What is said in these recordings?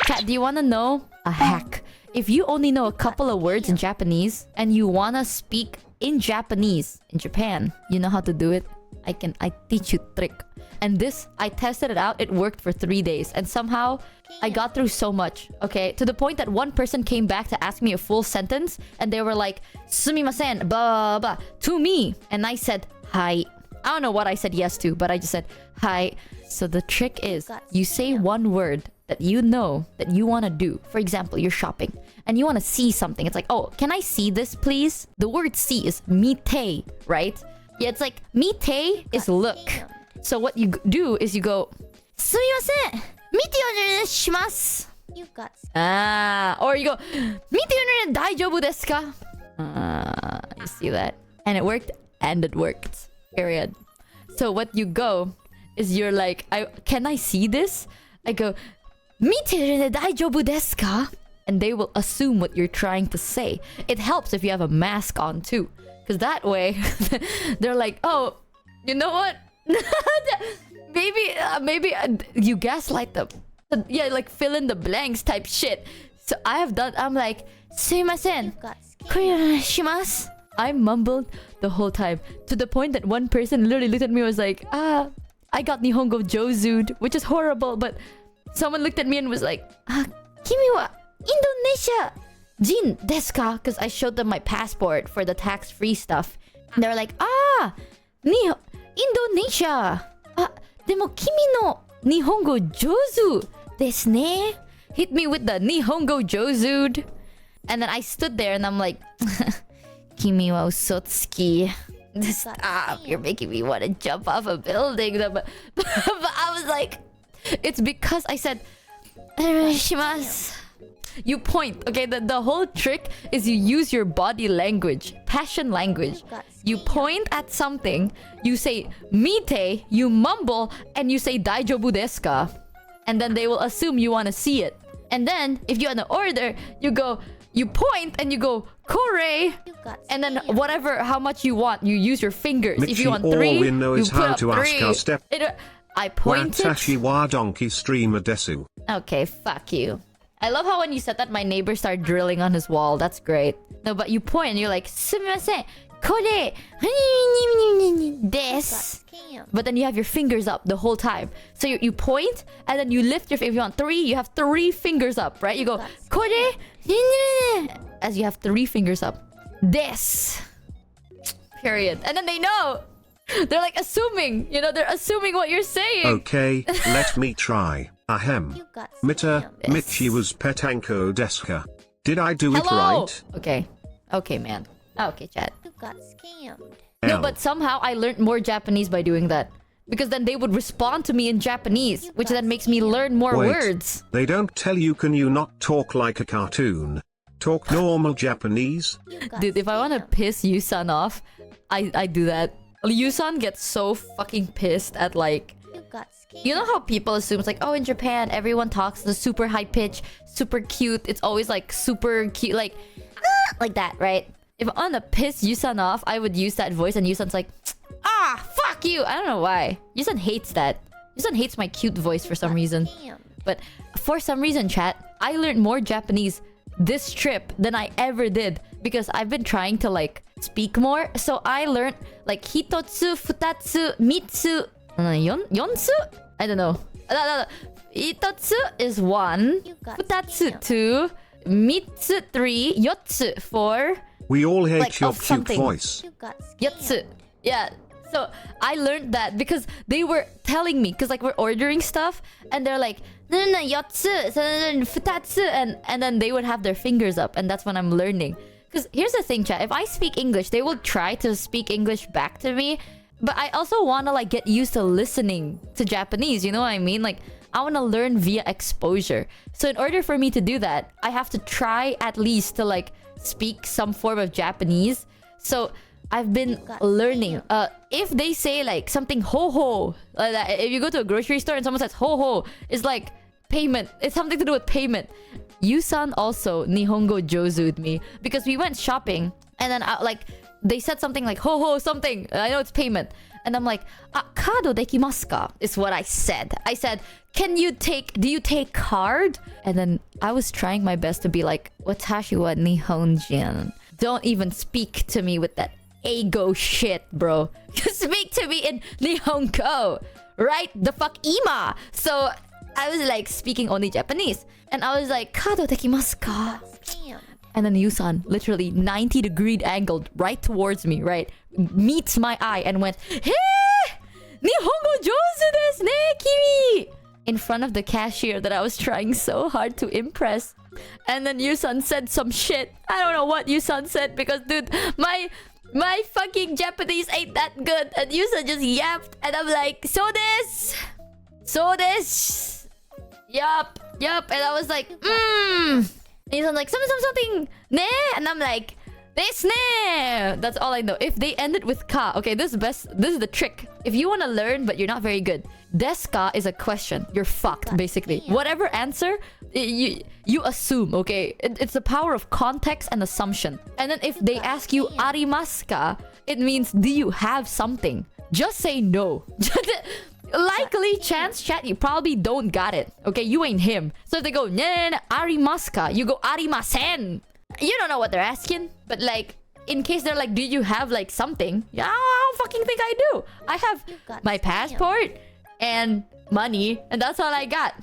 Chat, do you want to know a hack? If you only know a couple of words in Japanese and you want to speak in Japanese in Japan, you know how to do it? I teach you trick. And this, I tested it out. It worked for 3 days. And somehow, I got through so much. Okay? To the point that one person came back to ask me a full sentence. And they were like, sumimasen, blah, blah, to me. And I said, hi. I don't know what I said yes to, but I just said, hi. So the trick is, you say one word that you know that you want to do. For example, you're shopping and you want to see something. It's like, oh, can I see this, please? The word see is mite, right? Yeah, it's like, mite is look. So what you do is you go, sumimasen, mite onegai shimasu. You got Or you go, mite onegai daijoubu desu ka? You see that? And it worked, and it worked. Period. So what you go is you're like, can I see this? I go, mite onegai daijoubu desu ka? And they will assume what you're trying to say. It helps if you have a mask on too. Because that way, they're like, oh, you know what? maybe you gaslight them. Yeah, like fill in the blanks type shit. So I'm like, sumimasen, shimasu. I mumbled the whole time. To the point that one person literally looked at me and was like, I got Nihongo Jozu'd, which is horrible. But someone looked at me and was like, kimi wa Indonesia Jin desu ka? Because I showed them my passport for the tax-free stuff. And they were like, Indonesia. Demo kimi no Nihongo Jozu desu ne. Hit me with the Nihongo Jozu'd. And then I stood there and I'm like, kimi wa usotsuki. Stop, you're making me want to jump off a building. But I was like, it's because I said, shimasu. You point, okay? The whole trick is you use your body language, passion language. You point at something, you say mite, you mumble, and you say daijoubu desu ka? And then they will assume you want to see it. And then, if you want to order, you go, you point and you go, kore! And then whatever, how much you want, you use your fingers. Michi, if you want all 3, we know you is put how up to 3. ask our step. I pointed. Watashi wa donkey streamer desu. Okay, fuck you. I love how when you said that, my neighbor started drilling on his wall. That's great. No, but you point and you're like, sumimasen, kore, desu. But then you have your fingers up the whole time. So you point and then you lift your... If you want 3, you have 3 fingers up, right? You go, kore, as you have 3 fingers up. Desu. Period. And then they know. They're like assuming. You know, they're assuming what you're saying. Okay, let me try. Ahem. Mita, Michi was petanko desu ka? Did I do it right? Okay. Okay, man. Okay, chat. You got scammed. No, but somehow I learned more Japanese by doing that. Because then they would respond to me in Japanese, which then makes me learn more words. They don't tell you, can you not talk like a cartoon? Talk normal Japanese? Dude, if I want to piss Yusan off, I do that. Yusan gets so fucking pissed at like... You know how people assume it's like, oh, in Japan, everyone talks the super high pitch, super cute. It's always like super cute, like that, right? If I want to piss Yusan off, I would use that voice and Yusan's like, fuck you. I don't know why. Yusan hates that. Yusan hates my cute voice for some reason. But for some reason, chat, I learned more Japanese this trip than I ever did because I've been trying to like speak more. So I learned like hitotsu, futatsu, mitsu, yonsu? I don't know. Hitotsu is 1, futatsu 2, mitsu 3, yotsu 4. We all hate like, your cute voice. Yotsu. Yeah. So I learned that because they were telling me, because like we're ordering stuff and they're like, no, yotsu, futatsu, and then they would have their fingers up, and that's when I'm learning. Because here's the thing, chat. If I speak English, they will try to speak English back to me. But I also want to like get used to listening to Japanese. You know what I mean? Like I want to learn via exposure. So in order for me to do that, I have to try at least to like speak some form of Japanese. So I've been learning. If they say like something ho-ho, like that, if you go to a grocery store and someone says ho-ho, it's like payment. It's something to do with payment. Yusan also Nihongo Jozu'd me because we went shopping and then like they said something like ho-ho something. I know it's payment. And I'm like, kado dekimasu ka? Is what I said. I said, do you take card? And then I was trying my best to be like, watashi wa nihonjin. Don't even speak to me with that ego shit, bro. Speak to me in Nihongo, right? The fuck ima. So I was like speaking only Japanese. And I was like, kado dekimasu ka? And then Yusan, literally 90-degree angled right towards me, right? Meets my eye and went, Hey! Nihongo jouzu desu ne, kimi! In front of the cashier that I was trying so hard to impress. And then Yusan said some shit. I don't know what Yusan said because, dude, my fucking Japanese ain't that good. And Yusan just yapped. And I'm like, so this. Yup. And I was like, And Yusan's like, something, ne? And I'm like, this ne. That's all I know. If they ended with ka, okay, this is the trick. If you want to learn, but you're not very good, desu ka is a question. You're fucked, basically. Whatever answer, you assume, okay? It's the power of context and assumption. And then if they ask you arimasu ka, it means do you have something? Just say no. Likely chance chat, you probably don't got it. Okay, you ain't him. So if they go arimasu ka, you go arimasen. You don't know what they're asking, but like in case they're like, do you have like something? Yeah, I don't fucking think I do. I have my passport and money, and that's all I got.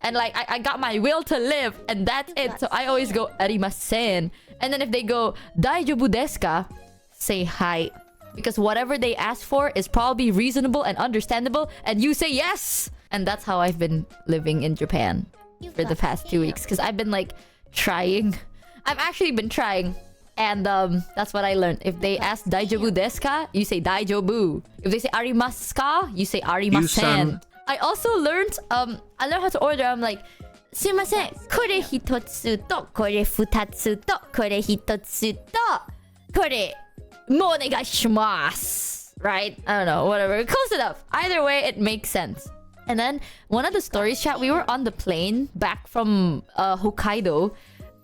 And like I got my will to live, and that's it. So I always go arimasen. And then if they go daijoubu desu ka, say hi. Because whatever they ask for is probably reasonable and understandable, and you say yes. And that's how I've been living in Japan for the past 2 weeks. Because I've been like trying. I've actually been trying. And that's what I learned. If they ask daijoubu desu ka, you say daijoubu. If they say arimasu ka, you say arimasen. I also learned I learned how to order. I'm like, sumimasen, kore hitotsu to, kore futatsu to, kore hitotsu to, kore mo onegaishimasu. Right? I don't know, whatever. Close enough. Either way, it makes sense. And then one of the stories, chat, we were on the plane back from Hokkaido,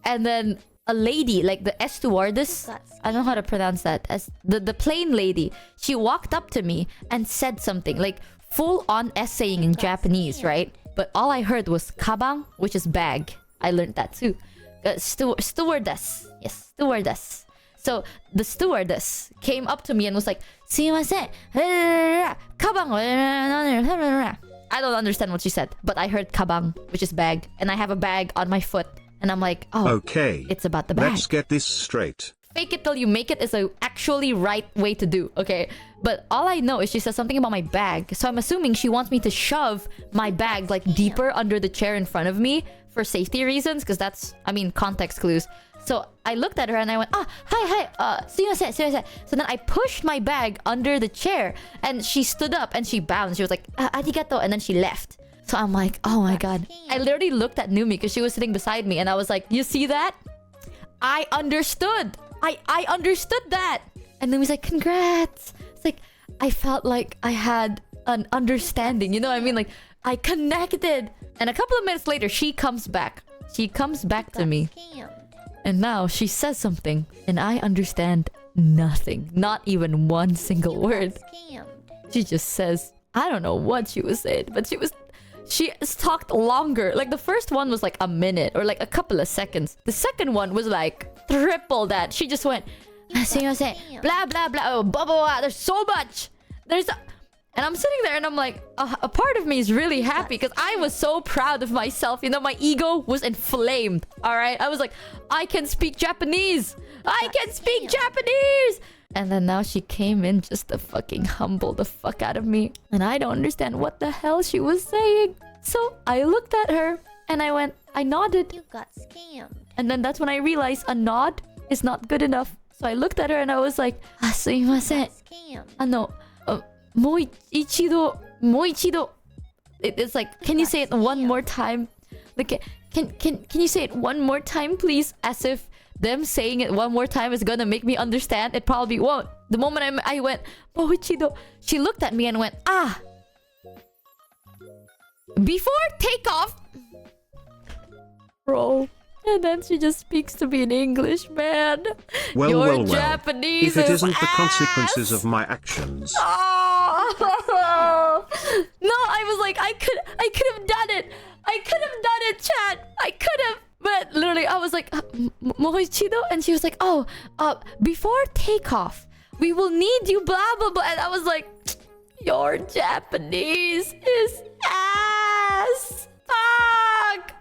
and then a lady, like the stewardess, I don't know how to pronounce that, as the plane lady, she walked up to me and said something, like full on essaying in Japanese, right? But all I heard was kabang, which is bag. I learned that too. Stewardess. Yes, stewardess. So the stewardess came up to me and was like, sumimasen, kabang. I don't understand what she said, but I heard kabang, which is bag, and I have a bag on my foot. And I'm like, oh, okay, it's about the bag. Let's get this straight. Fake it till you make it is a actually right way to do, okay? But all I know is she says something about my bag. So I'm assuming she wants me to shove my bag like deeper under the chair in front of me for safety reasons. Because that's, I mean, context clues. So I looked at her and I went, hi, sumimasen. So then I pushed my bag under the chair. And she stood up and she bowed. And she was like, arigato. And then she left. So I'm like, oh my god. I literally looked at Numi because she was sitting beside me. And I was like, you see that? I understood. I understood that. And Numi's like, congrats. It's like, I felt like I had an understanding. You know what I mean? Like, I connected. And a couple of minutes later, she comes back. She comes back to me. And now she says something. And I understand nothing. Not even one single word. She just says, I don't know what she was saying. But she talked longer. Like the first one was like a minute or like a couple of seconds. The second one was like triple that. She just went, sumimasen, blah blah blah, oh, blah blah blah. There's so much. And I'm sitting there and I'm like, a part of me is really happy because I was so proud of myself. You know, my ego was inflamed. All right, I was like, I can speak Japanese. I can speak Japanese. And then now she came in just to fucking humble the fuck out of me. And I don't understand what the hell she was saying. So I looked at her and I nodded. You got scammed. And then that's when I realized a nod is not good enough. So I looked at her and I was like, sumimasen. Mochido. It's like, can you say it one more time? Like, can you say it one more time, please? As if them saying it one more time is gonna make me understand. It probably won't. The moment I went, Mochido, she looked at me and went, before takeoff. Bro. And then she just speaks to me in English, man. Well. Japanese If it isn't ass. the consequences of my actions. Oh, No, I was like, I could have done it. I could have done it, chat. I could have. But literally, I was like, Mochievee? And she was like, oh, before takeoff, we will need you, blah, blah, blah. And I was like, your Japanese is ass. Fuck.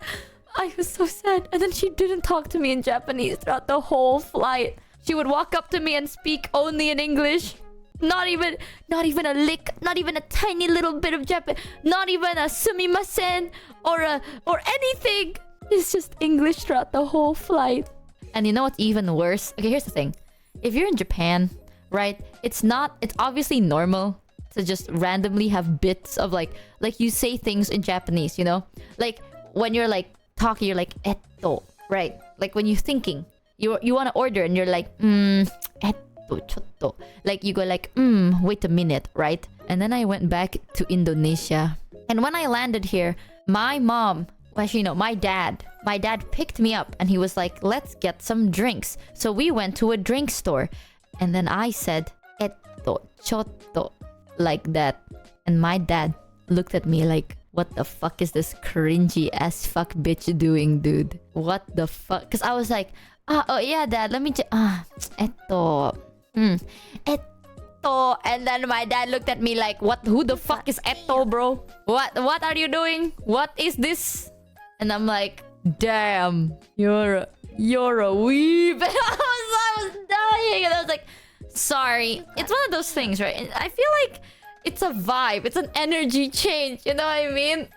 I was so sad. And then she didn't talk to me in Japanese throughout the whole flight. She would walk up to me and speak only in English. Not even a lick, not even a tiny little bit of Japanese, not even a sumimasen or anything. It's just English throughout the whole flight. And you know what's even worse? Okay, here's the thing. If you're in Japan, right? It's obviously normal to just randomly have bits of like you say things in Japanese, you know? Like when you're like talking, you're like etto, right? Like when you're thinking, you want to order and you're like etto chotto. Like you go like wait a minute, right? And then I went back to Indonesia. And when I landed here, my mom, well, actually no, my dad picked me up and he was like, let's get some drinks. So we went to a drink store and then I said etto chotto like that. And my dad looked at me like, what the fuck is this cringy ass fuck bitch doing, dude? What the fuck? Because I was like, oh yeah, dad, let me etto. Etto. And then my dad looked at me like, what? Who the fuck is etto, bro? What are you doing? What is this? And I'm like, damn, you're a weeb. I was dying. And I was like, sorry. It's one of those things, right? I feel like it's a vibe. It's an energy change. You know what I mean?